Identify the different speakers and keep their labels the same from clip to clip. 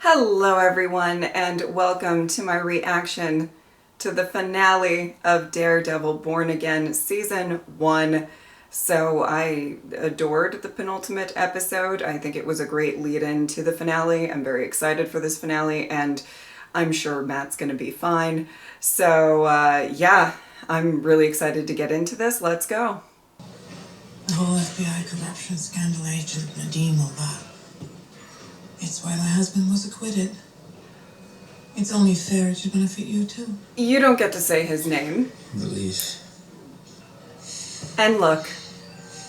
Speaker 1: Hello everyone, and welcome to my reaction to the finale of Daredevil Born Again Season 1. So I adored the penultimate episode. I think it was a great lead-in to the finale. I'm very excited for this finale, and I'm sure Matt's gonna be fine. So yeah, I'm really excited to get into this. Let's go.
Speaker 2: The whole FBI corruption scandal, Agent Nadeem, all that. It's why my husband was acquitted. It's only fair it should benefit you too.
Speaker 1: You don't get to say his name.
Speaker 3: Release.
Speaker 1: And look,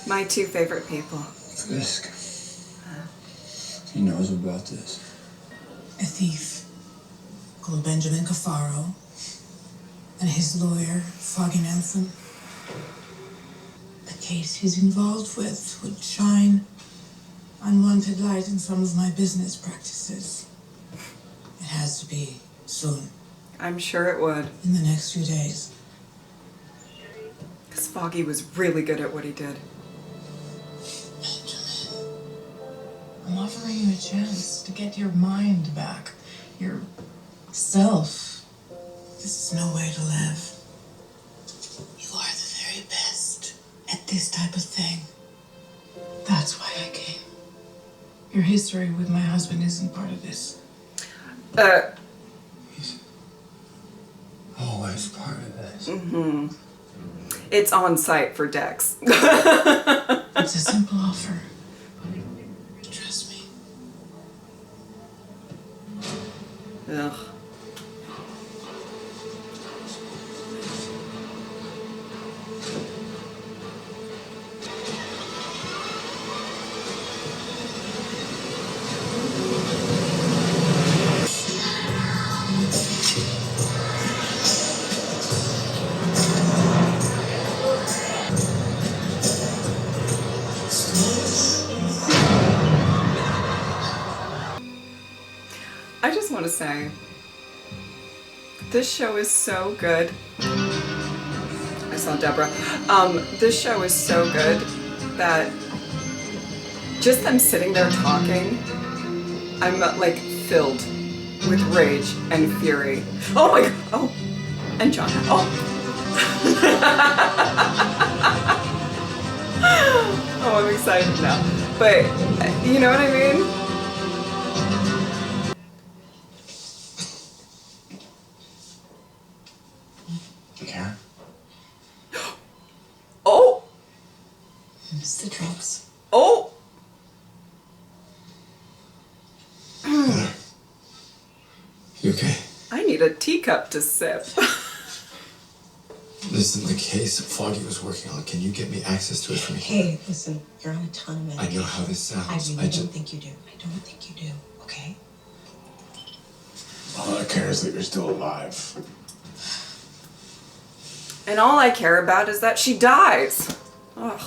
Speaker 1: my two favorite people.
Speaker 3: Fisk. He knows about this.
Speaker 2: A thief called Benjamin Cafaro and his lawyer, Foggy Nelson. The case he's involved with would shine unwanted light in some of my business practices. It has to be soon.
Speaker 1: I'm sure it would.
Speaker 2: In the next few days.
Speaker 1: Because Foggy was really good at what he did.
Speaker 2: Benjamin, I'm offering you a chance to get your mind back. Your self. This is no way to live. You are the very best at this type of thing. That's why I came. Your history with my husband isn't part of this.
Speaker 3: He's always part of this.
Speaker 1: Mm-hmm. It's on site for Dex.
Speaker 2: It's a simple offer. Trust me.
Speaker 1: Ugh. I just want to say, this show is so good. I saw Deborah. This show is so good that just them sitting there talking, I'm like filled with rage and fury. Oh my god. Oh, and John. Oh. Oh, I'm excited now. But you know what I mean?
Speaker 3: Karen?
Speaker 1: Oh!
Speaker 2: It's the drugs.
Speaker 1: Oh!
Speaker 3: You okay?
Speaker 1: I need a teacup to sip.
Speaker 3: This isn't the case that Foggy was working on. Can you get me access to it for me?
Speaker 2: Hey, listen, you're on a ton of medication.
Speaker 3: I know how this sounds.
Speaker 2: I don't think you do. I don't think you do, okay?
Speaker 4: All I care is that you're still alive.
Speaker 1: And all I care about is that she dies. Ugh.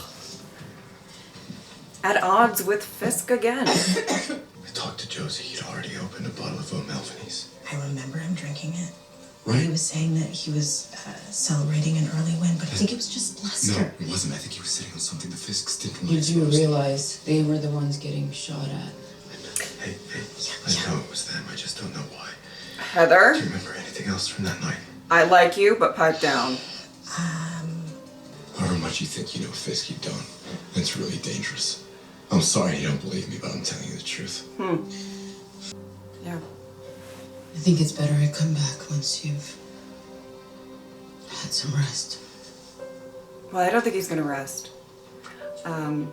Speaker 1: At odds with Fisk again.
Speaker 3: I talked to Josie. He'd already opened a bottle of O'Melvinies.
Speaker 2: I remember him drinking it.
Speaker 3: Right?
Speaker 2: He was saying that he was celebrating an early win, but I think it was just bluster.
Speaker 3: No, it wasn't. I think he was sitting on something the Fisks didn't want.
Speaker 5: You do realize they were the ones getting shot at.
Speaker 3: Hey, I know it was them. I just don't know why.
Speaker 1: Heather,
Speaker 3: Do you remember anything else from that night?
Speaker 1: I like you, but pipe down.
Speaker 3: However much you think you know Fisk, you don't. It's really dangerous. I'm sorry you don't believe me, but I'm telling you the truth.
Speaker 1: Yeah.
Speaker 5: I think it's better I come back once you've had some rest.
Speaker 1: Well, I don't think he's gonna rest. But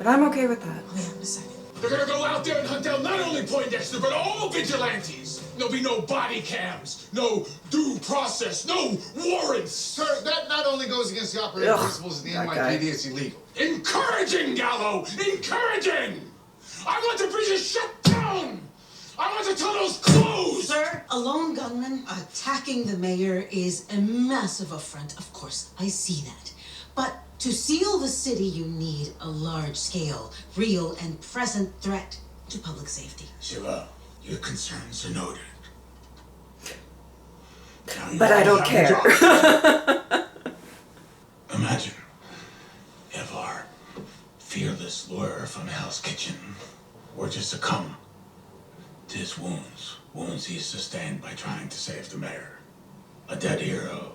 Speaker 1: I'm okay with that.
Speaker 2: Wait a second.
Speaker 4: They're gonna go out there and hunt down not only Poindexter, but all vigilantes. There'll be no body cams, no due process, no warrants.
Speaker 6: Sir, that not only goes against the operating
Speaker 1: Ugh,
Speaker 6: principles of the
Speaker 1: that
Speaker 6: NYPD,
Speaker 1: guy.
Speaker 6: it's illegal.
Speaker 4: Encouraging, Gallo! Encouraging! I want the bridges shut down! I want the tunnels closed!
Speaker 7: Sir, a lone gunman attacking the mayor is a massive affront. Of course, I see that. But to seal the city, you need a large-scale, real and present threat to public safety.
Speaker 4: Your concerns are noted.
Speaker 1: But I don't care.
Speaker 4: Imagine if our fearless lawyer from Hell's Kitchen were to succumb his wounds. Wounds he sustained by trying to save the mayor. A dead hero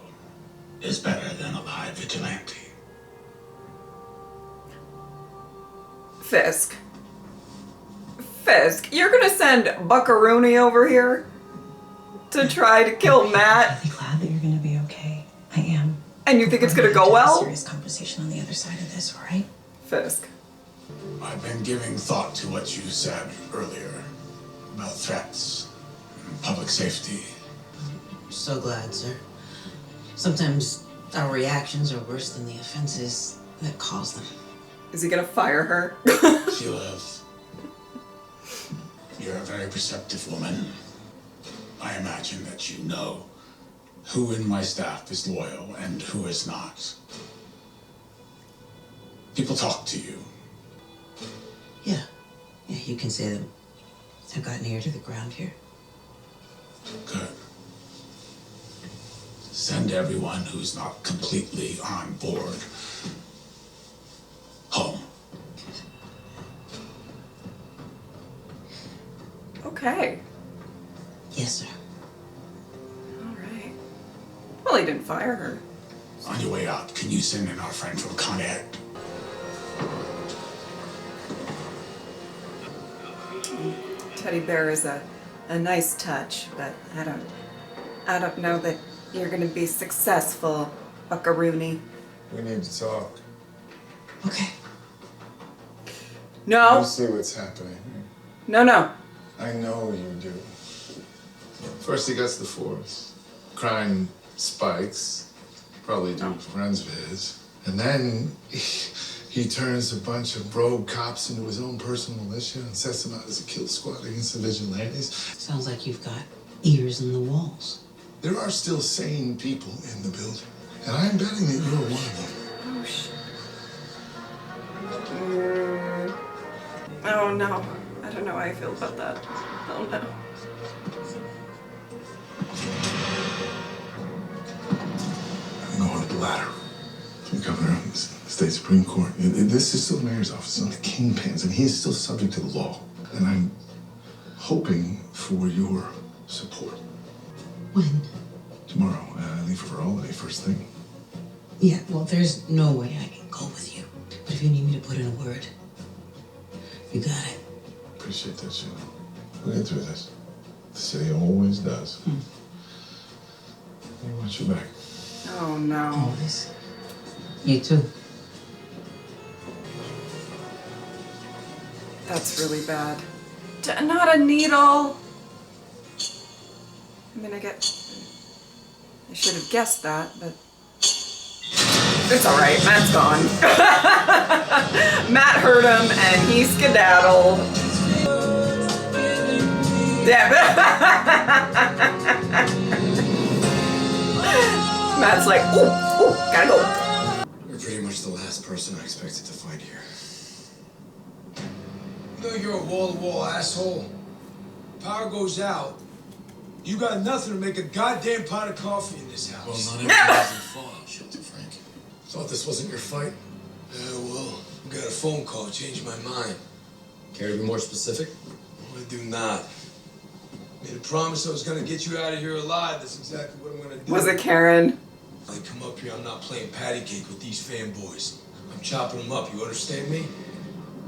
Speaker 4: is better than a live vigilante.
Speaker 1: Fisk. Fisk, you're gonna send Buckaroony over here to try to kill Matt?
Speaker 2: I'm really glad that you're gonna be okay. I am.
Speaker 1: And you think it's gonna go
Speaker 2: We're gonna have
Speaker 1: well?
Speaker 2: a serious conversation on the other side of this, all right?
Speaker 1: Fisk.
Speaker 4: I've been giving thought to what you said earlier about threats and public safety.
Speaker 7: So glad, sir. Sometimes our reactions are worse than the offenses that cause them.
Speaker 1: Is he gonna fire her?
Speaker 4: Sheila, you're a very perceptive woman. I imagine that you know who in my staff is loyal and who is not. People talk to you.
Speaker 7: Yeah. Yeah, you can say that I've gotten ear to the ground here.
Speaker 4: Good. Send everyone who's not completely on board home.
Speaker 1: Okay.
Speaker 7: Yes, sir.
Speaker 1: Alright. Well, he didn't fire her.
Speaker 4: On your way out, can you send in our friend from Con Ed?
Speaker 1: Teddy bear is a nice touch, but I don't know that you're gonna be successful, Buckaroony.
Speaker 3: We need to talk.
Speaker 7: Okay.
Speaker 1: No,
Speaker 3: You see what's happening.
Speaker 1: no.
Speaker 3: I know you do. First he gets the force. Crime spikes. Probably due to friends of his. And then he turns a bunch of rogue cops into his own personal militia and sets them out as a kill squad against the vigilantes.
Speaker 7: Sounds like you've got ears in the walls.
Speaker 3: There are still sane people in the building. And I'm betting that you're one of them.
Speaker 1: Oh, shit. Oh, no. I don't know how I feel about that. Oh, no.
Speaker 3: Go up the ladder. The governor of the state Supreme Court. This is still the mayor's office, not the kingpin's, and he is still subject to the law. And I'm hoping for your support.
Speaker 7: When?
Speaker 3: Tomorrow, I leave for holiday first thing.
Speaker 7: Yeah, well, there's no way I can go with you. But if you need me to put in a word, you got it.
Speaker 3: Appreciate that, Sheila. We'll get through this. The city always does. I want you back.
Speaker 1: Oh, no.
Speaker 7: Always. You too.
Speaker 1: That's really bad. Not a needle! I mean, I should have guessed that, but it's alright, Matt's gone. Matt heard him and he skedaddled. Yeah. Matt's like, ooh, gotta go.
Speaker 3: You're pretty much the last person I expected to find here.
Speaker 8: You know you're a wall-to-wall asshole. Power goes out. You got nothing to make a goddamn pot of coffee in this house.
Speaker 3: Well, not everything's in fallout shelter, Frank. Thought this wasn't your fight?
Speaker 8: Yeah, well, we got a phone call. Changed my mind.
Speaker 3: Care to be more specific?
Speaker 8: No, I do not. Made a promise I was gonna get you out of here alive. That's exactly what I'm gonna do.
Speaker 1: Was it Karen?
Speaker 8: When I come up here, I'm not playing patty cake with these fanboys. I'm chopping them up. You understand me?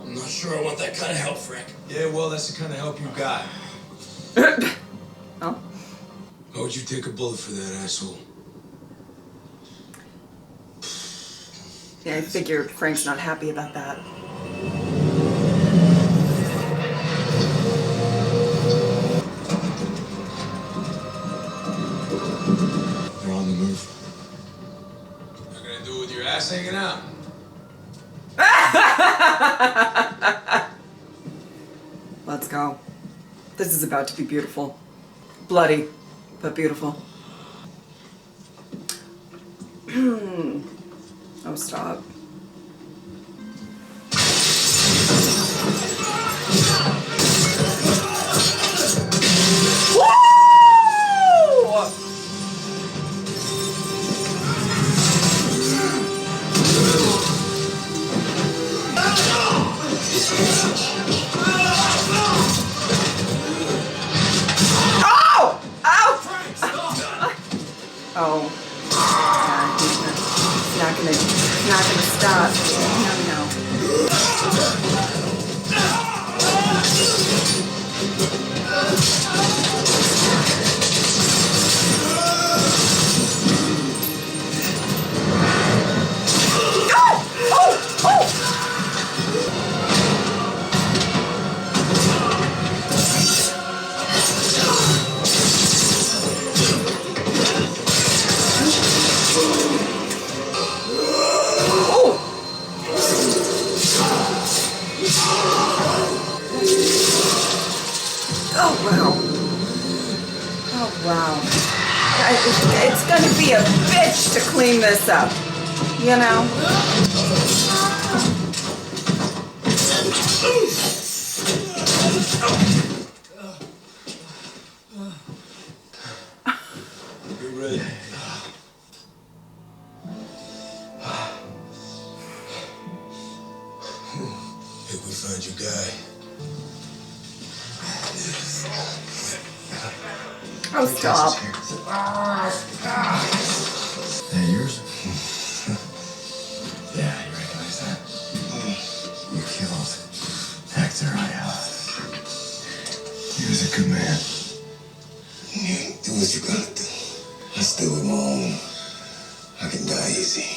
Speaker 3: I'm not sure I want that kind of help, Frank.
Speaker 8: Yeah, well, that's the kind of help you got.
Speaker 1: Oh.
Speaker 8: How would you take a bullet for that, asshole?
Speaker 1: Yeah, I figured Frank's not happy about that.
Speaker 3: They're on the move.
Speaker 8: Not gonna do it with your ass hanging out.
Speaker 1: Let's go. This is about to be beautiful. Bloody, but beautiful. Oh, stop. Woo! Oh. Yeah, he's not gonna stop. Oh, wow. Oh, wow. It's gonna be a bitch to clean this up, you know?
Speaker 8: Get ready. Hey, we found your guy.
Speaker 1: Oh, stop.
Speaker 6: That yours?
Speaker 3: Yeah, you recognize that? You killed Hector. He was a good man.
Speaker 8: You do what you gotta do. I still with my own. I can die easy.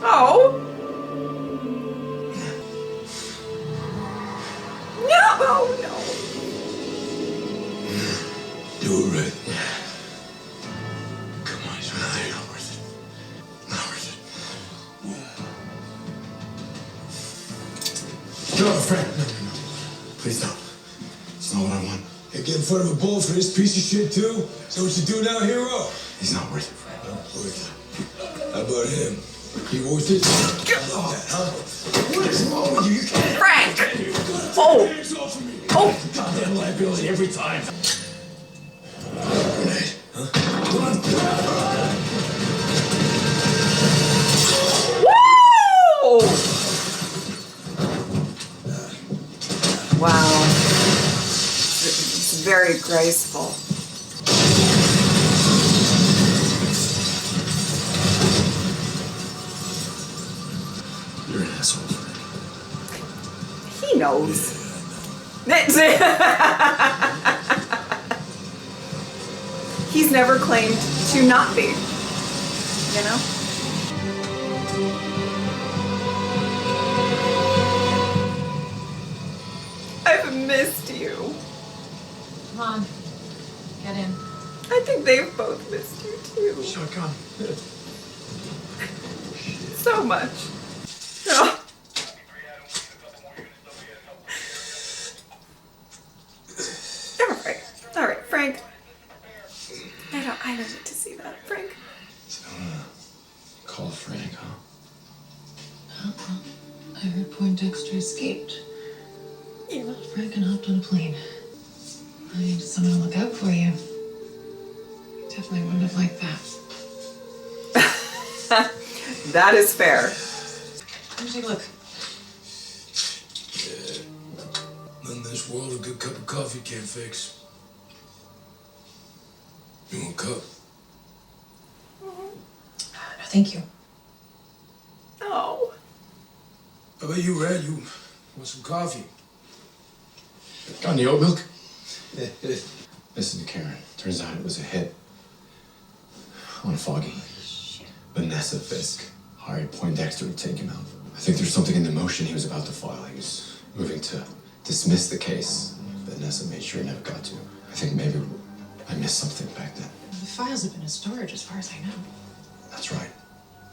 Speaker 1: Oh. No, no.
Speaker 8: Do it right.
Speaker 3: Come on, he's really not worth it. Not worth it. No, Frank, no. Please don't. It's not what I want.
Speaker 8: Hey, get in front of a bull for this piece of shit too? Is that what you do now, hero?
Speaker 3: He's not worth it, Frank.
Speaker 8: Not worth it. How about him? He worth it? How about that, huh? What is wrong with you? You can't.
Speaker 1: Frank! Oh!
Speaker 8: Hands off of me!
Speaker 1: Oh!
Speaker 8: Goddamn liability every time. Grenade, huh? Come on.
Speaker 1: Woo! Wow. It's very graceful.
Speaker 3: You're an asshole, Frank.
Speaker 1: He knows. He's never claimed to not be. You know? I've missed you.
Speaker 2: Come on. Get in.
Speaker 1: I think they've both missed you too.
Speaker 3: Shotgun.
Speaker 1: So much. Oh. All right, Frank. I don't need to see that, Frank.
Speaker 3: So, call Frank, huh?
Speaker 5: Well, I heard Poindexter escaped.
Speaker 1: Yeah.
Speaker 5: Frank and hopped on a plane. I needed someone to look out for you. Definitely wouldn't have liked that.
Speaker 1: That is fair.
Speaker 5: Let me take a look.
Speaker 8: Nothing in this world a good cup of coffee can't fix. You want a cup?
Speaker 5: No, thank you.
Speaker 1: Oh.
Speaker 8: How about you, Red? You want some coffee?
Speaker 3: Got any oat milk? Listen to Karen. Turns out it was a hit on Foggy. Vanessa Fisk hired Poindexter to take him out. I think there's something in the motion he was about to file. He was moving to dismiss the case. Vanessa made sure he never got to. I think maybe I missed something back then.
Speaker 5: The files have been in storage as far as I know.
Speaker 3: That's right.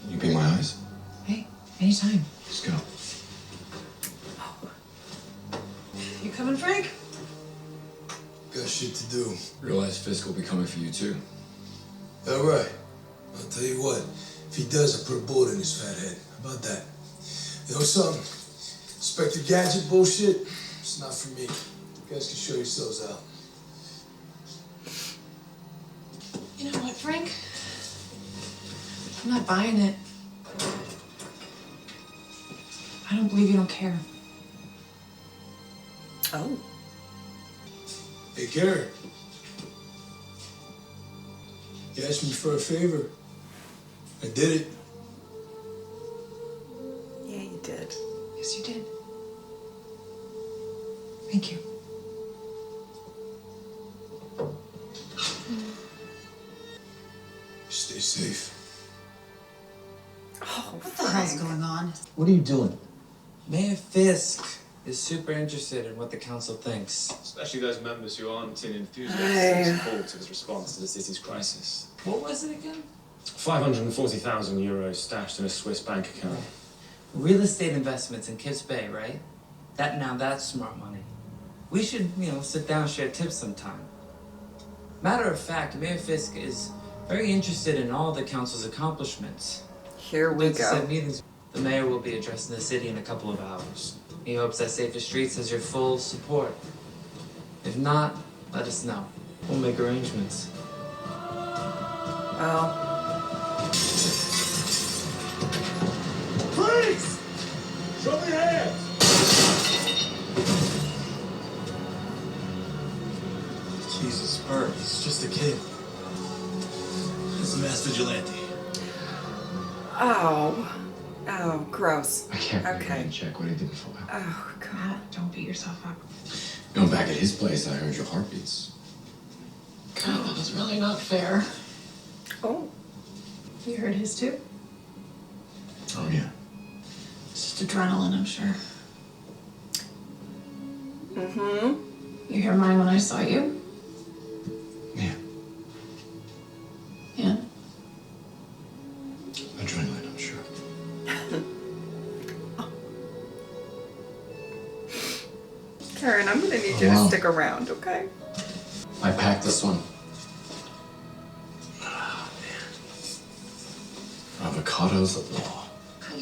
Speaker 3: You be my eyes?
Speaker 5: Hey, anytime.
Speaker 3: Let's go.
Speaker 5: You coming, Frank?
Speaker 8: Got shit to do.
Speaker 3: Realize Fisk will be coming for you too.
Speaker 8: All right. I'll tell you what. If he does, I'll put a bullet in his fat head. How about that? You know something? Inspector Gadget bullshit? It's not for me. You guys can show yourselves out.
Speaker 5: You know what, Frank? I'm not buying it. I don't believe you don't care.
Speaker 1: Oh.
Speaker 8: Hey, Gary. You asked me for a favor. I did it.
Speaker 1: Yeah, you did.
Speaker 5: Yes, you did. Thank you.
Speaker 8: Stay safe.
Speaker 1: Oh,
Speaker 7: What the hell's going on?
Speaker 9: What are you doing?
Speaker 10: Mayor Fisk is super interested in what the council thinks.
Speaker 11: Especially those members who aren't in enthusiastic support of his response to the city's crisis.
Speaker 10: What was it again?
Speaker 11: 540,000 euros stashed in a Swiss bank account.
Speaker 10: Real estate investments in Kips Bay, right? That's smart money. We should, sit down and share tips sometime. Matter of fact, Mayor Fisk is very interested in all the council's accomplishments.
Speaker 1: Here we go.
Speaker 10: Said meetings. The mayor will be addressing the city in a couple of hours. He hopes that Safer Streets has your full support. If not, let us know. We'll make arrangements.
Speaker 1: Well,
Speaker 4: Freeze! Show me your hands!
Speaker 8: Jesus, Bert, he's just a kid. He's a mass vigilante.
Speaker 1: oh. Oh, gross.
Speaker 12: I can't believe
Speaker 1: Okay.
Speaker 12: I didn't check what he did before.
Speaker 1: Oh, God.
Speaker 5: Matt, don't beat yourself up.
Speaker 12: You know, back at his place, I heard your heartbeats.
Speaker 5: God, that was really not fair.
Speaker 1: Oh.
Speaker 5: You heard his too?
Speaker 12: Oh, yeah.
Speaker 5: It's just adrenaline, I'm sure.
Speaker 1: Mm-hmm.
Speaker 5: You hear mine when I saw you?
Speaker 12: Yeah.
Speaker 5: Yeah.
Speaker 12: Adrenaline, I'm sure.
Speaker 1: Karen, I'm gonna need you to stick around, okay?
Speaker 12: I packed this one. Avocados of law.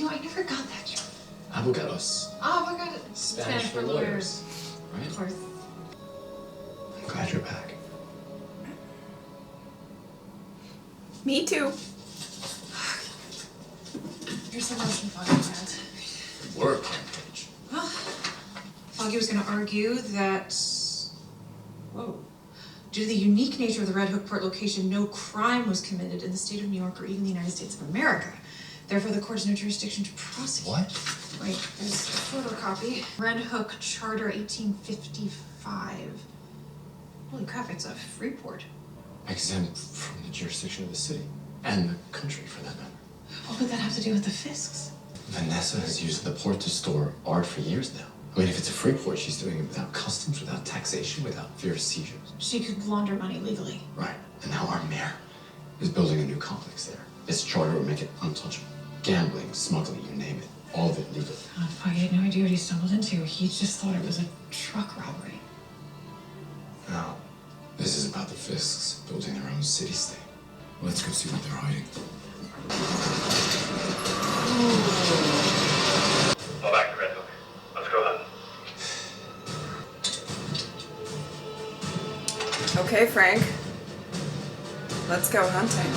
Speaker 5: I never got that joke.
Speaker 12: Avocados.
Speaker 5: Oh my god.
Speaker 10: Spanish for lawyers.
Speaker 12: Right?
Speaker 5: Of course.
Speaker 12: I'm glad you're back.
Speaker 1: Me too.
Speaker 5: Here's the motion Foggy filed.
Speaker 12: Work, Paige.
Speaker 5: Well, Foggy was going to argue that, due to the unique nature of the Red Hook Port location, no crime was committed in the state of New York or even the United States of America. Therefore, the court has no jurisdiction to prosecute.
Speaker 12: What?
Speaker 5: Wait, there's a photocopy. Red Hook Charter 1855. Holy crap, it's a free port.
Speaker 12: Exempt from the jurisdiction of the city. And the country, for that matter.
Speaker 5: What would that have to do with the Fisks?
Speaker 12: Vanessa has used the port to store art for years now. I mean, if it's a free port, she's doing it without customs, without taxation, without fear of seizures.
Speaker 5: She could launder money legally.
Speaker 12: Right. And now our mayor is building a new complex there. This charter would make it untouchable. Gambling, smuggling, you name it. All of it legal.
Speaker 5: God, Foggy had no idea what he stumbled into. He just thought it was a truck robbery.
Speaker 12: No. This is about the Fisks building their own city-state. Let's go see what they're hiding.
Speaker 11: Fall back to Red Hook. Let's go hunt.
Speaker 1: Okay, Frank. Let's go hunting.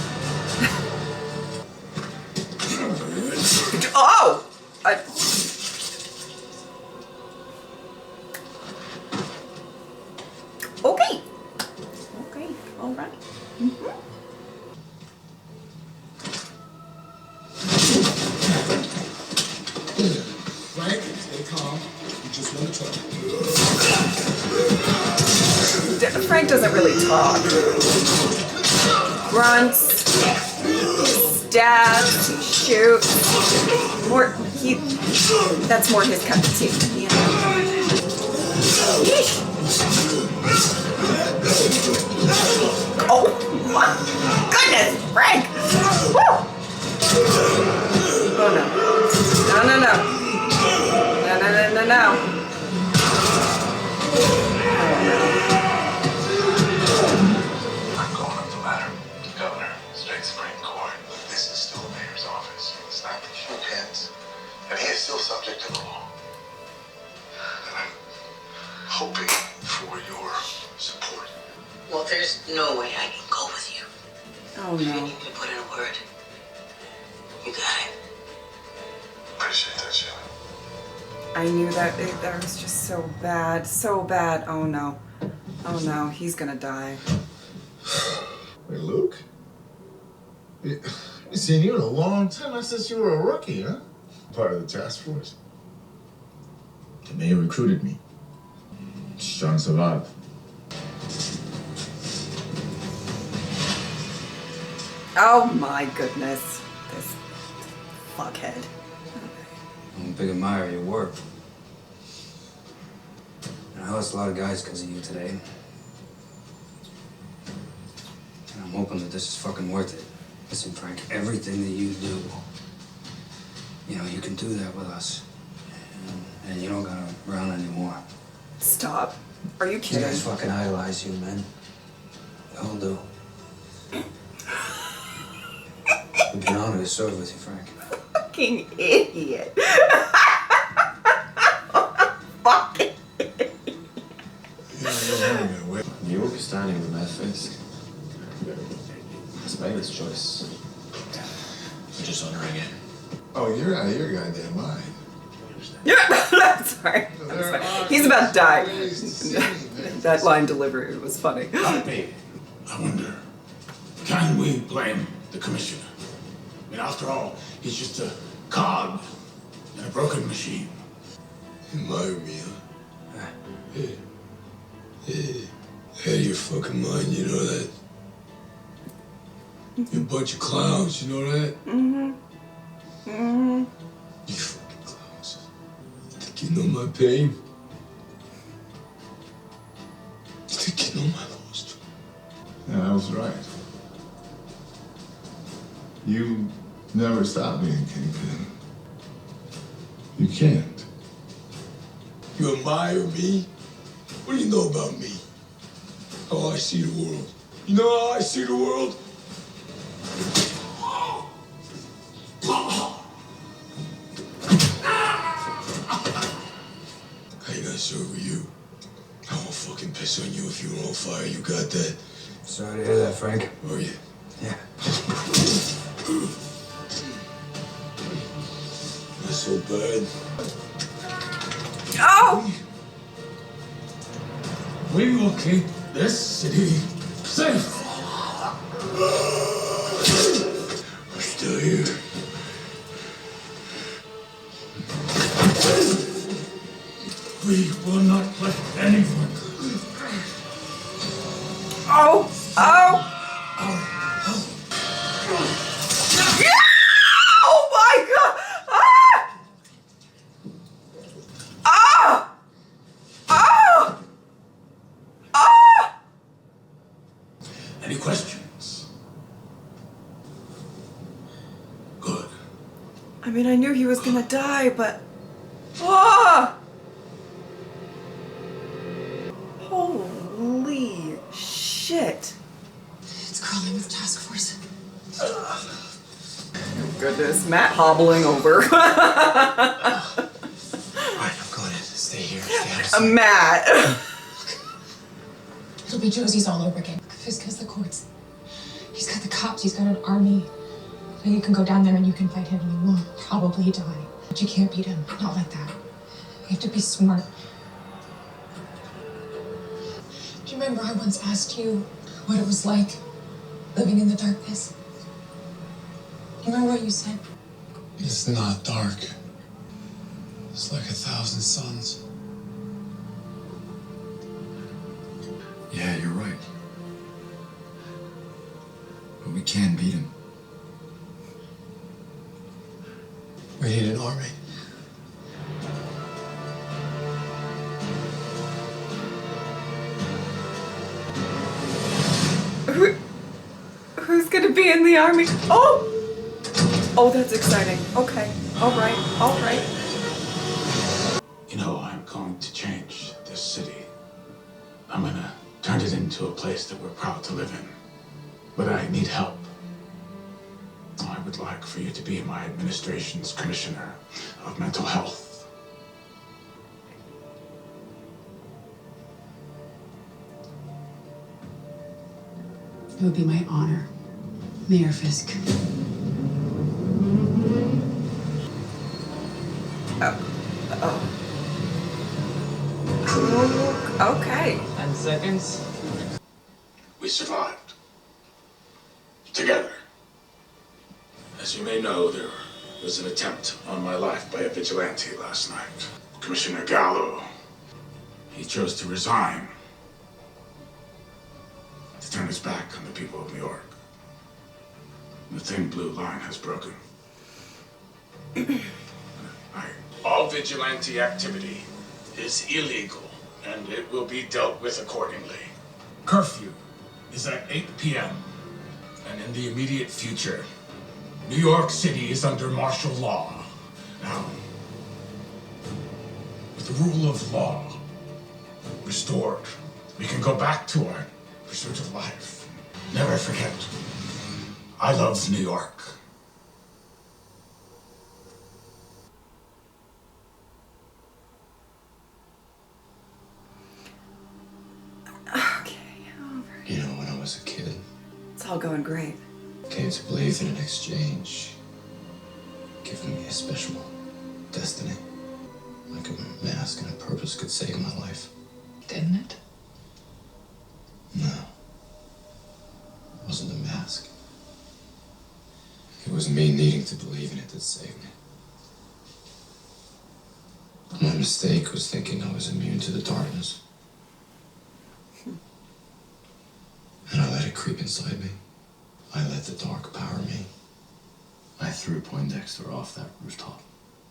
Speaker 1: Oh! Okay. Okay, all right.
Speaker 8: Frank, stay calm. You just want to try.
Speaker 1: Frank doesn't really talk. Grunts, stabs, he shoots. That's more his cup of tea. You know? Yeesh. Oh my goodness, Frank! Woo! Oh no. No, no, no. No, no, no, no, no.
Speaker 3: I'm going up the ladder. Governor, state Supreme Court. This is still the mayor's office. It's not to shook hands. And he is still subject to the law. And I'm hoping for your support.
Speaker 7: Well, there's no way I can go with you.
Speaker 1: Oh
Speaker 7: You
Speaker 1: no.
Speaker 7: need me to put in a word. You got it.
Speaker 3: Appreciate that, Sheila.
Speaker 1: I knew that that was just so bad. So bad. Oh no. Oh no, he's gonna die.
Speaker 3: Wait, Luke? I've seen you in a long time. Not since you were a rookie, huh? Part of the task force. The mayor recruited me. Just trying to survive.
Speaker 1: Oh my goodness. This fuckhead.
Speaker 9: I'm a big admirer of your work. And I lost a lot of guys because of you today. And I'm hoping that this is fucking worth it. Listen, Frank, everything that you do, you know, you can do that with us. And you don't gotta run anymore.
Speaker 1: Stop. Are you
Speaker 9: These
Speaker 1: kidding?
Speaker 9: guys fucking idolize you, man. They all do. We've been honored to serve with you, Frank.
Speaker 1: Fucking idiot. Fucking
Speaker 12: You will be standing with Matt Fisk. It's Mayor's choice. We're just honoring it.
Speaker 3: Oh, you're out of your goddamn mind.
Speaker 1: I'm sorry. He's about to die. That line delivery was funny.
Speaker 4: I wonder, can we blame the commissioner? I mean, after all, he's just a cog in a broken machine.
Speaker 8: Admire me, huh? Yeah. Hey, you're fucking mine, you know that? You're a bunch of clowns, you know that?
Speaker 1: Mm-hmm. Mm-hmm.
Speaker 8: You fucking clowns. Think you know my pain? You think you know my loss?
Speaker 3: Yeah, I was right. You never stopped being Kingpin. You can't.
Speaker 8: You admire me? What do you know about me? How I see the world. You know how I see the world? I ain't gonna serve with you. I won't fucking piss on you if you're on fire. You got that?
Speaker 9: Sorry to hear that, Frank.
Speaker 8: Are you?
Speaker 9: Yeah.
Speaker 8: Not so bad.
Speaker 1: Oh!
Speaker 4: We will keep this city safe.
Speaker 8: We're still here.
Speaker 4: We will not let anyone.
Speaker 1: Oh! Oh! Oh my god! Ah! Ah! Ah! Ah!
Speaker 4: Any questions? Good.
Speaker 1: I mean, I knew he was gonna die, but... Ah! Holy shit.
Speaker 5: It's crawling with task force.
Speaker 1: Goodness, Matt hobbling over.
Speaker 12: All right, I'm going in. Stay here. Stay out of sight.
Speaker 1: Matt.
Speaker 5: It'll be Josie's all over again. Fisk has the courts. He's got the cops. He's got an army. So you can go down there and you can fight him. You will probably die. But you can't beat him. Not like that. You have to be smart. Do you remember I once asked you what it was like living in the darkness? You remember what you said?
Speaker 8: It's not dark. It's like 1,000 suns.
Speaker 12: Yeah, you're right. But we can beat him.
Speaker 8: We need an army.
Speaker 1: Who's gonna be in the army? Oh! Oh, that's exciting. Okay. All right. All right.
Speaker 4: You know, I'm going to change this city. I'm gonna turn it into a place that we're proud to live in. But I need help. I would like for you to be my administration's commissioner of mental health.
Speaker 2: It would be my honor, Mayor Fisk.
Speaker 1: Okay.
Speaker 10: 10 seconds.
Speaker 4: We survived. Together. As you may know, there was an attempt on my life by a vigilante last night. Commissioner Gallo. He chose to resign. To turn his back on the people of New York. The thin blue line has broken. All vigilante activity is illegal, and it will be dealt with accordingly. Curfew is at 8 p.m. And in the immediate future, New York City is under martial law. Now, with the rule of law restored, we can go back to our pursuit of life. Never forget, I love New York.
Speaker 1: Okay.
Speaker 12: You know, when I was a kid,
Speaker 1: It's all going great.
Speaker 12: came to believe in an exchange, giving me a special destiny. Like a mask and a purpose could save my life.
Speaker 5: Didn't it?
Speaker 12: No. It wasn't the mask. It was me needing to believe in it that saved me. My mistake was thinking I was immune to the darkness. And I let it creep inside me. I let the dark power me. I threw Poindexter off that rooftop.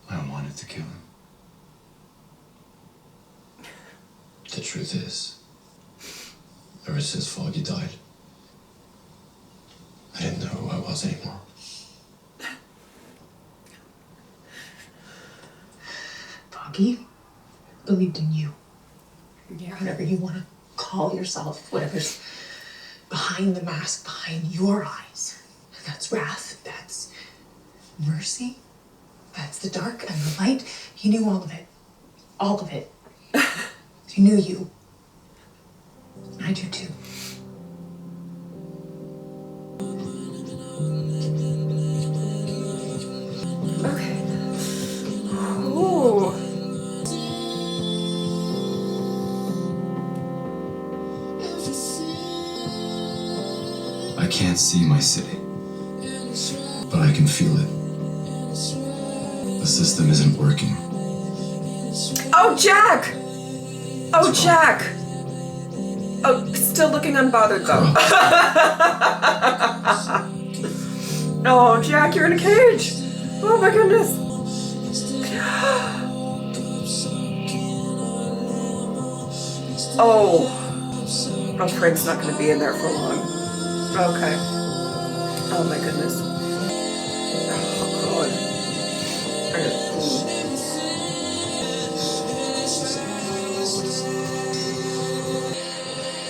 Speaker 12: I wanted to kill him. The truth is, ever since Foggy died, I didn't know who I was anymore.
Speaker 5: Foggy believed in you.
Speaker 1: Yeah.
Speaker 5: Whatever you want to call yourself, whatever's behind the mask, behind your eyes. That's wrath, that's mercy, that's the dark and the light. He knew all of it. All of it. He knew you. I do too.
Speaker 1: Okay. Ooh.
Speaker 12: I can't see my city, but I can feel it. The system isn't working.
Speaker 1: Oh, Jack! Oh, Jack! Oh, still looking unbothered though. Oh, Jack, you're in a cage! Oh my goodness! Oh. Oh, Frank's not gonna be in there for long. Okay. Oh my goodness. Oh,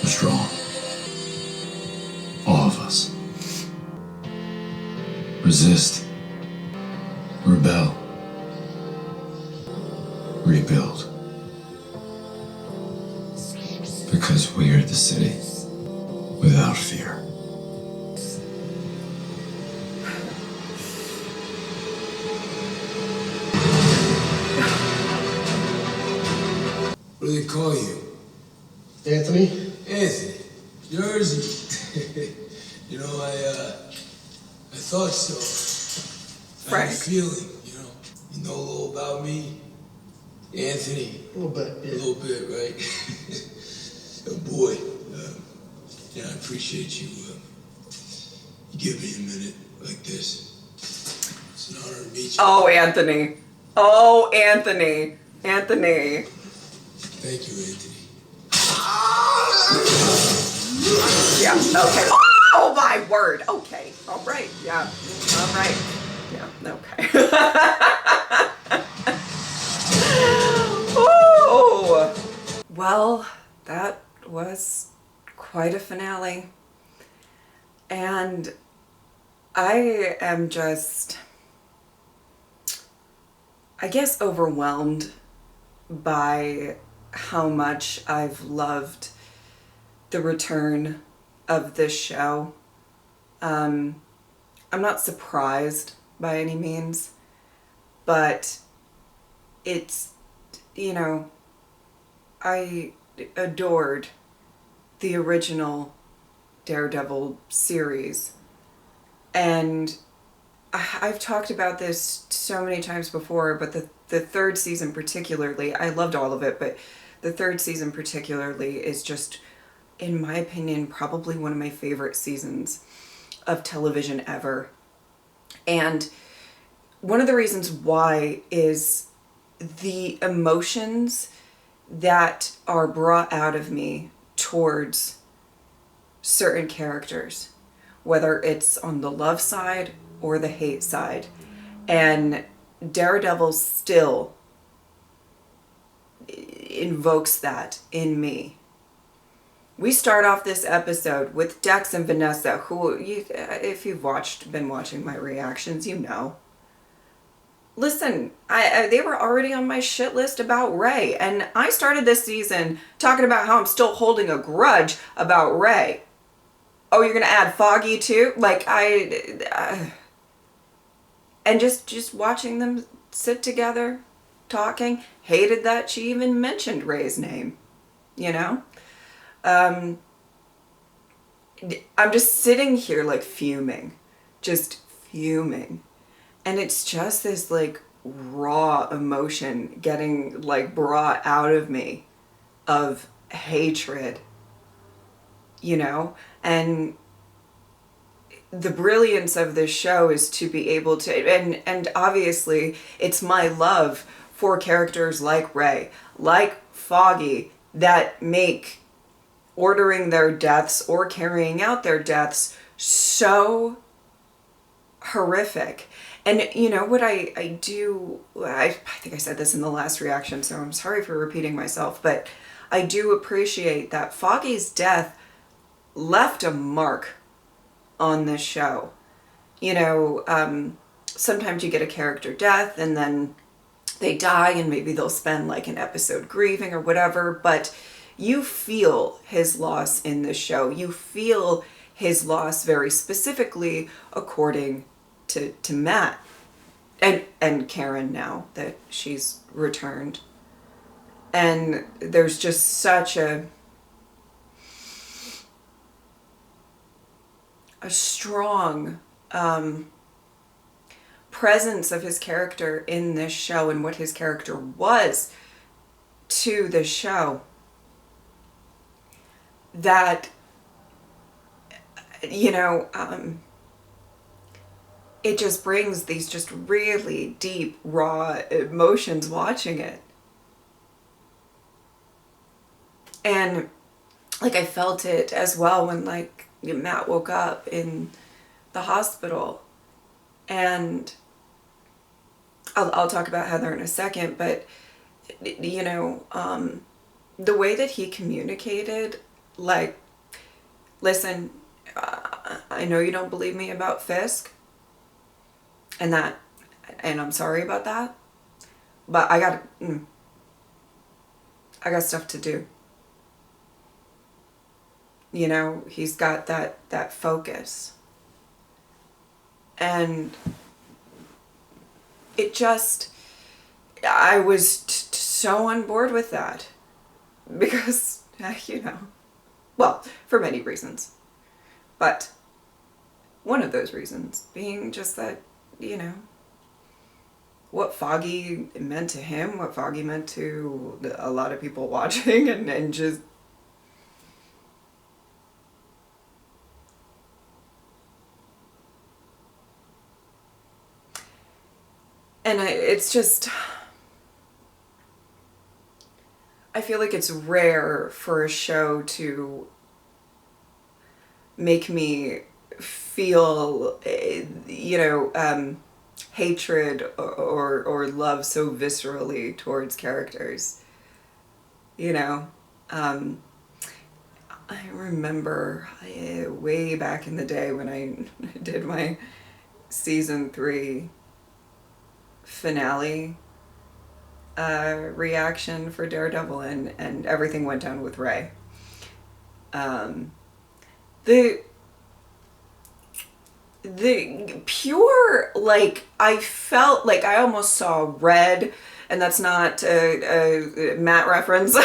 Speaker 12: We're strong. All of us. Resist. Rebel. Rebuild. Because we're the city without fear.
Speaker 8: What do they call you?
Speaker 6: Anthony?
Speaker 8: Anthony. Jersey. You know, I thought so. I had a
Speaker 1: Frank.
Speaker 8: feeling, you know. You know a little about me? Anthony.
Speaker 6: A little bit,
Speaker 8: A little bit, right? Oh boy. Yeah, I appreciate you. You give me a minute like this. It's an honor to meet you.
Speaker 1: Oh, Anthony. Oh, Anthony. Anthony.
Speaker 8: Thank you, Anthony.
Speaker 1: Yeah, okay. Oh, my word. Okay. All right. Yeah. All right. Yeah, okay. Oh. Well, that was quite a finale. And I am just, I guess, overwhelmed by how much I've loved the return of this show. I'm not surprised by any means, but it's, you know, I adored the original Daredevil series. And I've talked about this so many times before, but the third season particularly, I loved all of it, but the third season particularly is just, in my opinion, probably one of my favorite seasons of television ever. And one of the reasons why is the emotions that are brought out of me towards certain characters, whether it's on the love side or the hate side. And Daredevil still invokes that in me. We start off this episode with Dex and Vanessa, who, if you've been watching my reactions, you know. Listen, they were already on my shit list about Ray, and I started this season talking about how I'm still holding a grudge about Ray. Oh, you're gonna add Foggy too? Like, and just watching them sit together, talking, hated that she even mentioned Ray's name, you know? I'm just sitting here like fuming, just fuming. And it's just this like raw emotion getting like brought out of me of hatred, you know? And the brilliance of this show is to be able to, and obviously it's my love for characters like Ray, like Foggy, that make ordering their deaths or carrying out their deaths so horrific. And you know what I do, I think I said this in the last reaction, so I'm sorry for repeating myself, but I do appreciate that Foggy's death left a mark on this show. You know, sometimes you get a character death and then they die and maybe they'll spend like an episode grieving or whatever, but you feel his loss in this show. You feel his loss very specifically according to Matt and Karen now that she's returned. And there's just such a strong presence of his character in this show and what his character was to the show, that, you know, it just brings these just really deep, raw emotions watching it. And like I felt it as well when like Matt woke up in the hospital. And I'll talk about Heather in a second, but you know, the way that he communicated, like, listen, I know you don't believe me about Fisk, and I'm sorry about that, but I got stuff to do. You know, he's got that focus. And it just, I was so on board with that because, you know, well, for many reasons, but one of those reasons being just that, you know, what Foggy meant to him, what Foggy meant to a lot of people watching, and just, and it's just, I feel like it's rare for a show to make me feel, you know, hatred or love so viscerally towards characters. You know, I remember way back in the day when I did my season 3 finale reaction for Daredevil, and everything went down with Ray. The pure, like, I felt like I almost saw red and that's not a Matt reference. By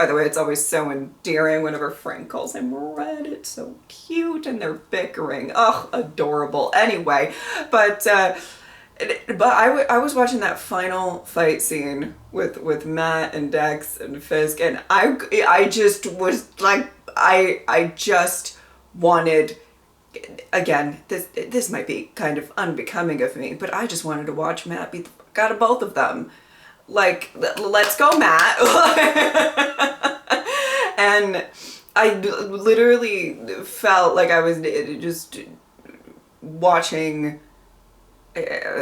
Speaker 1: the way, it's always so endearing whenever Frank calls him Red. It's so cute, and they're bickering. Oh, adorable. Anyway, but I was watching that final fight scene with Matt and Dex and Fisk, and I just was like, I just wanted, again, this might be kind of unbecoming of me, but I just wanted to watch Matt beat the fuck out of both of them. Like, let's go, Matt. And I literally felt like I was just watching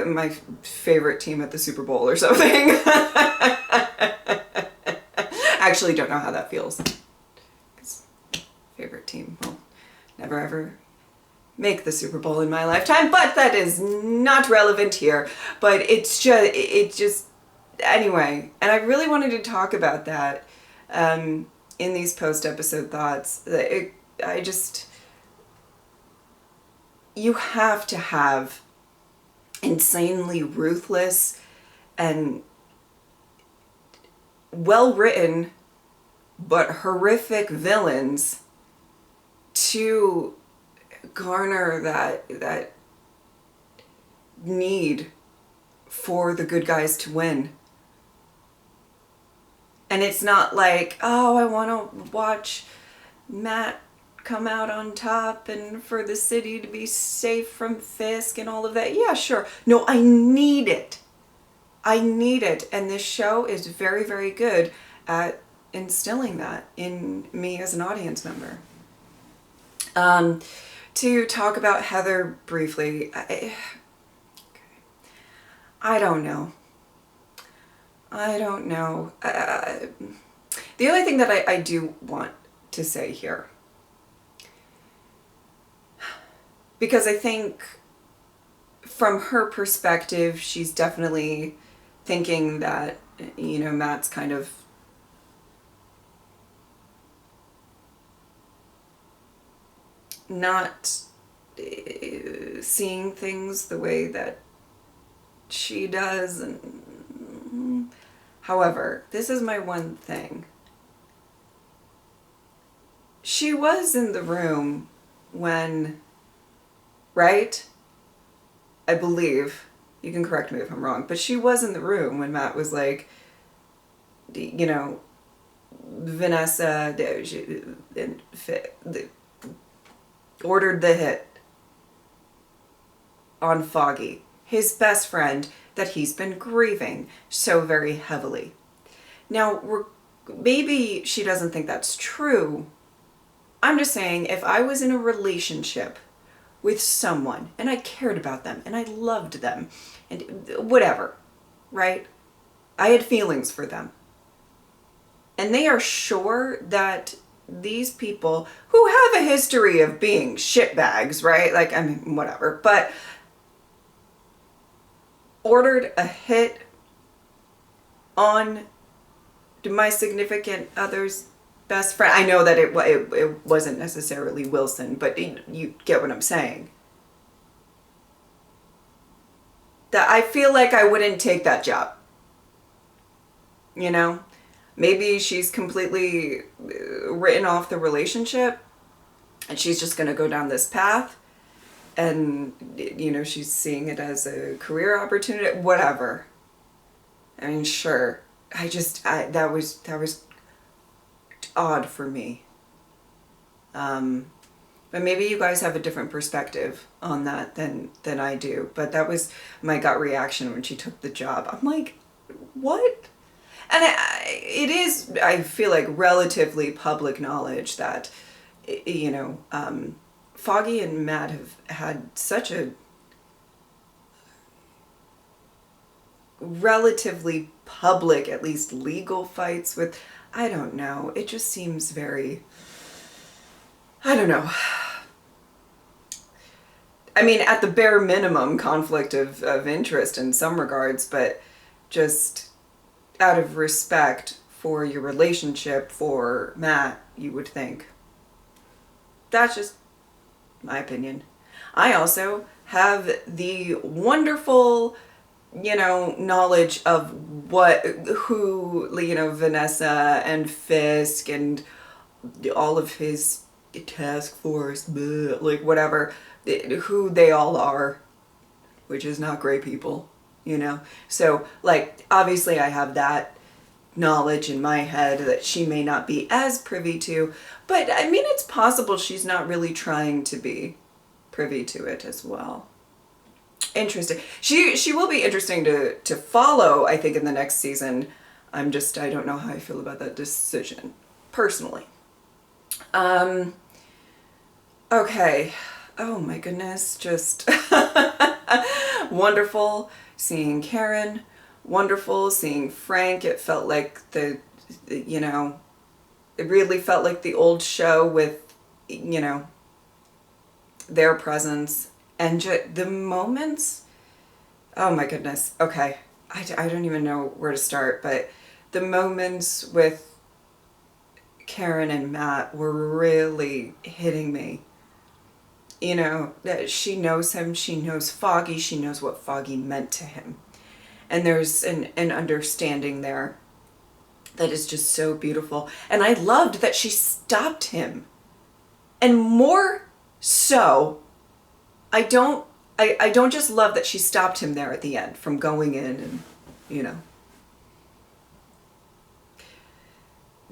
Speaker 1: my favorite team at the Super Bowl or something. Actually, don't know how that feels. 'Cause favorite team will never ever make the Super Bowl in my lifetime, but that is not relevant here. But it's just anyway, and I really wanted to talk about that in these post-episode thoughts. You have to have insanely ruthless and well-written but horrific villains to garner that need for the good guys to win. And it's not like, oh, I want to watch Matt come out on top and for the city to be safe from Fisk and all of that. Yeah, sure. No, I need it. I need it. And this show is very, very good at instilling that in me as an audience member. To talk about Heather briefly, I don't know. I don't know. The only thing that I do want to say here, because I think from her perspective, she's definitely thinking that, you know, Matt's kind of not seeing things the way that she does. And however, this is my one thing. She was in the room when, right? I believe, you can correct me if I'm wrong, but she was in the room when Matt was like, you know, Vanessa ordered the hit on Foggy, his best friend that he's been grieving so very heavily. Now, maybe she doesn't think that's true. I'm just saying, if I was in a relationship with someone and I cared about them and I loved them and whatever, right? I had feelings for them. And they are sure that these people who have a history of being shitbags, right? Like, I mean, whatever, but ordered a hit on my significant other's best friend. I know that it wasn't necessarily Wilson, but you get what I'm saying. That I feel like I wouldn't take that job. You know? Maybe she's completely written off the relationship and she's just going to go down this path. And, you know, she's seeing it as a career opportunity, whatever. I mean, sure. That was odd for me. But maybe you guys have a different perspective on that than I do. But that was my gut reaction when she took the job. I'm like, what? And it is, I feel like, relatively public knowledge that, you know, Foggy and Matt have had such a relatively public, at least legal fights with, I don't know, it just seems very, I don't know. I mean, at the bare minimum, conflict of interest in some regards, but just out of respect for your relationship for Matt, you would think. That's just my opinion. I also have the wonderful knowledge of who, Vanessa and Fisk and all of his task force, like whatever, who they all are, which is not great people, So, like, obviously I have that knowledge in my head that she may not be as privy to, but I mean, it's possible she's not really trying to be privy to it as well. Interesting. She will be interesting to follow, I think, in the next season. I don't know how I feel about that decision, personally. Okay. Oh my goodness, just wonderful seeing Karen, wonderful seeing Frank. It felt like it really felt like the old show with, their presence and the moments. Oh my goodness. Okay. I don't even know where to start, but the moments with Karen and Matt were really hitting me. That she knows him, she knows Foggy, she knows what Foggy meant to him. And there's an understanding there that is just so beautiful. And I loved that she stopped him. And more so, I don't just love that she stopped him there at the end from going in and,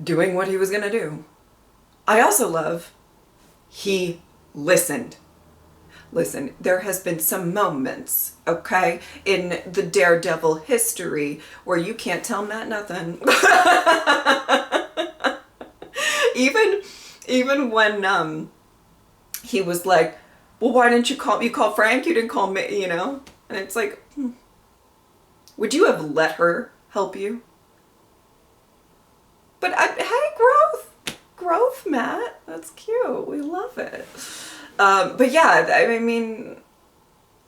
Speaker 1: doing what he was going to do. I also love he listened. Listen, there has been some moments, okay, in the Daredevil history where you can't tell Matt nothing. even when he was like, well, why didn't you call Frank? You didn't call me, And it's like, would you have let her help you? But hey, growth, Matt. That's cute. We love it. But yeah, I mean,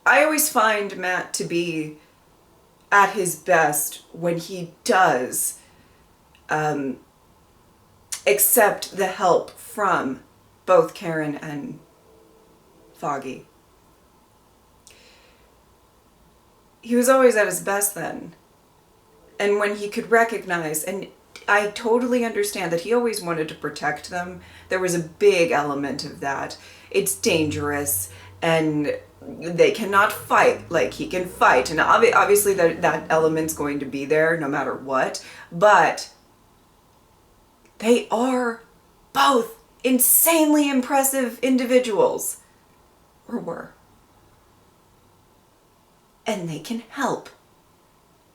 Speaker 1: I always find Matt to be at his best when he does accept the help from both Karen and Foggy. He was always at his best then. And when he could recognize, and I totally understand that he always wanted to protect them. There was a big element of that. It's dangerous and they cannot fight like he can fight. And obviously that element's going to be there no matter what. But they are both insanely impressive individuals. Or were. And they can help.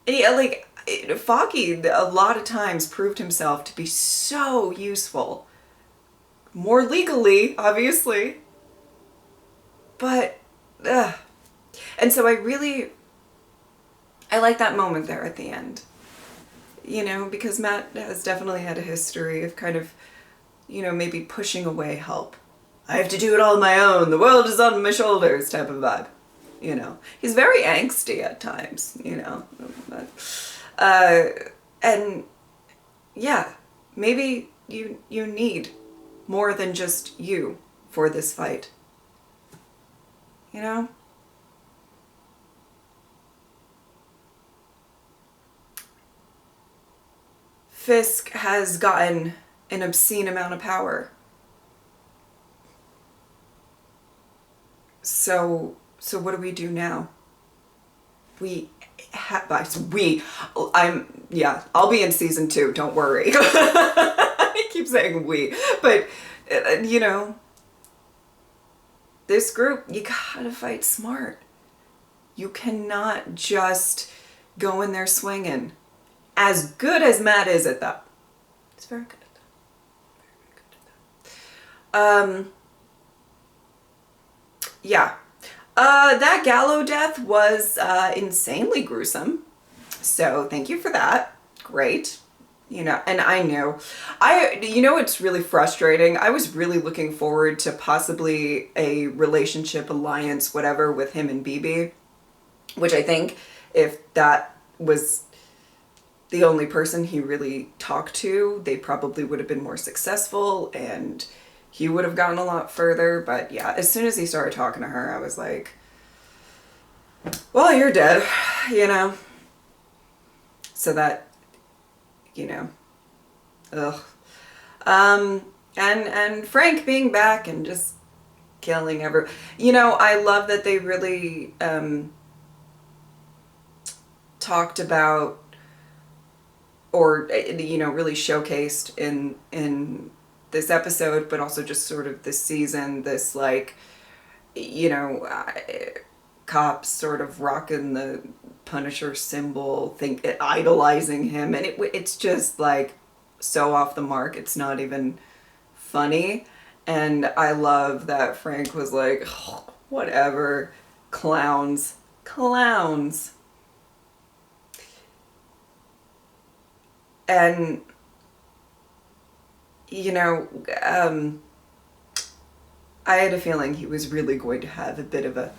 Speaker 1: Yeah, like, Foggy a lot of times proved himself to be so useful. More legally, obviously. But, and so I like that moment there at the end. Because Matt has definitely had a history of kind of, maybe pushing away help. I have to do it all on my own. The world is on my shoulders type of vibe. He's very angsty at times, and yeah, maybe you need more than just you for this fight. Fisk has gotten an obscene amount of power. So what do we do now? I'll be in season 2, don't worry. I keep saying we, but this group, you gotta fight smart. You cannot just go in there swinging. As good as Matt is at that. He's very good at that. Very good at that. Yeah. That Gallo death was insanely gruesome. So thank you for that. Great. And I knew. It's really frustrating. I was really looking forward to possibly a relationship, alliance, whatever, with him and BB. Which I think if that was the only person he really talked to, they probably would have been more successful and he would have gotten a lot further. But yeah, as soon as he started talking to her, I was like, well, you're dead, you know. So that, you know, ugh. And Frank being back and just killing you know, I love that they really talked about, or you know, really showcased in this episode, but also just sort of this season, this like, you know, cops sort of rocking the Punisher symbol, idolizing him, and it's just like so off the mark. It's not even funny. And I love that Frank was like, oh, whatever, clowns, clowns. And, you know, I had a feeling he was really going to have a bit of a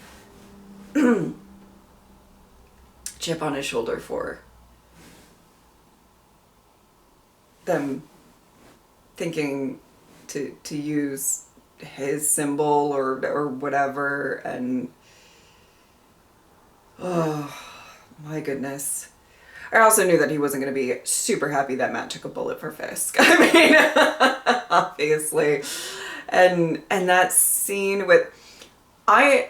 Speaker 1: chip on his shoulder for them thinking to use his symbol or whatever. And oh my goodness. I also knew that he wasn't going to be super happy that Matt took a bullet for Fisk. I mean, obviously. And that scene with, I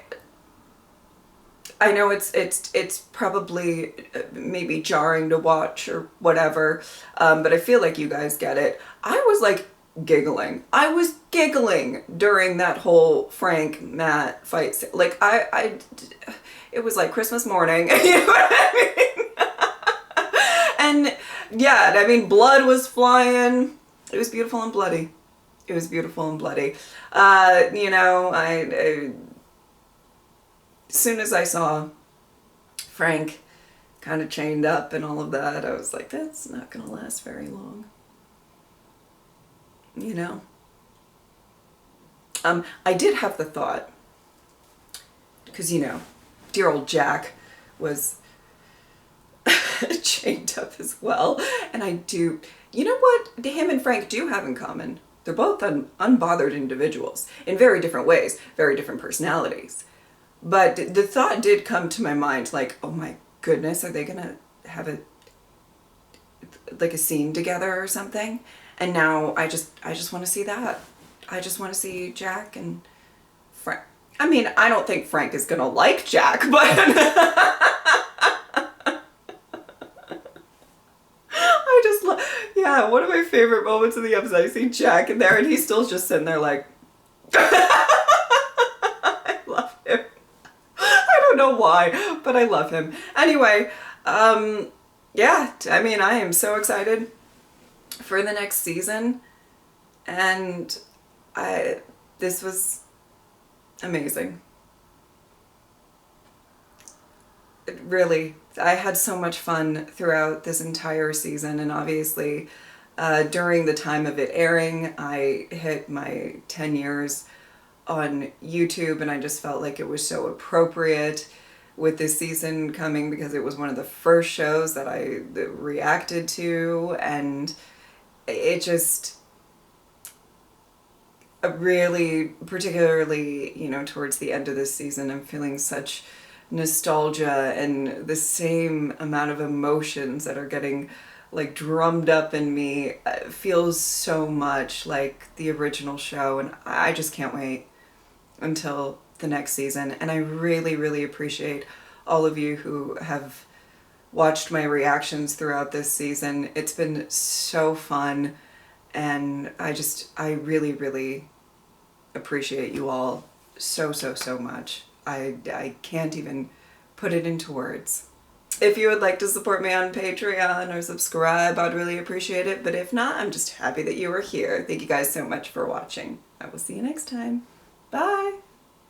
Speaker 1: know it's probably maybe jarring to watch or whatever, but I feel like you guys get it. I was like giggling. I was giggling during that whole Frank Matt fight. Like it was like Christmas morning. You know what I mean? And yeah, I mean, blood was flying. It was beautiful and bloody. It was beautiful and bloody. You know, as soon as I saw Frank kind of chained up and all of that, I was like, that's not going to last very long. You know? I did have the thought, because, you know, dear old Jack was chained up as well. And I do, you know what him and Frank do have in common? They're both unbothered individuals in very different ways, very different personalities. But the thought did come to my mind, like, oh my goodness, are they gonna have like a scene together or something? And now I just want to see that. I just want to see Jack and Frank. I mean, I don't think Frank is gonna like Jack, but yeah, one of my favorite moments of the episode, I see Jack in there and he's still just sitting there like, I love him. I don't know why, but I love him. Anyway, yeah, I mean, I am so excited for the next season, and this was amazing. Really, I had so much fun throughout this entire season, and obviously during the time of it airing, I hit my 10 years on YouTube, and I just felt like it was so appropriate with this season coming because it was one of the first shows that I reacted to, and it just really, particularly, you know, towards the end of this season, I'm feeling such nostalgia and the same amount of emotions that are getting like drummed up in me. Feels so much like the original show, and I just can't wait until the next season. And I really, really appreciate all of you who have watched my reactions throughout this season. It's been so fun, and I really, really appreciate you all so, so, so much. I can't even put it into words. If you would like to support me on Patreon or subscribe, I'd really appreciate it. But if not, I'm just happy that you were here. Thank you guys so much for watching. I will see you next time. Bye!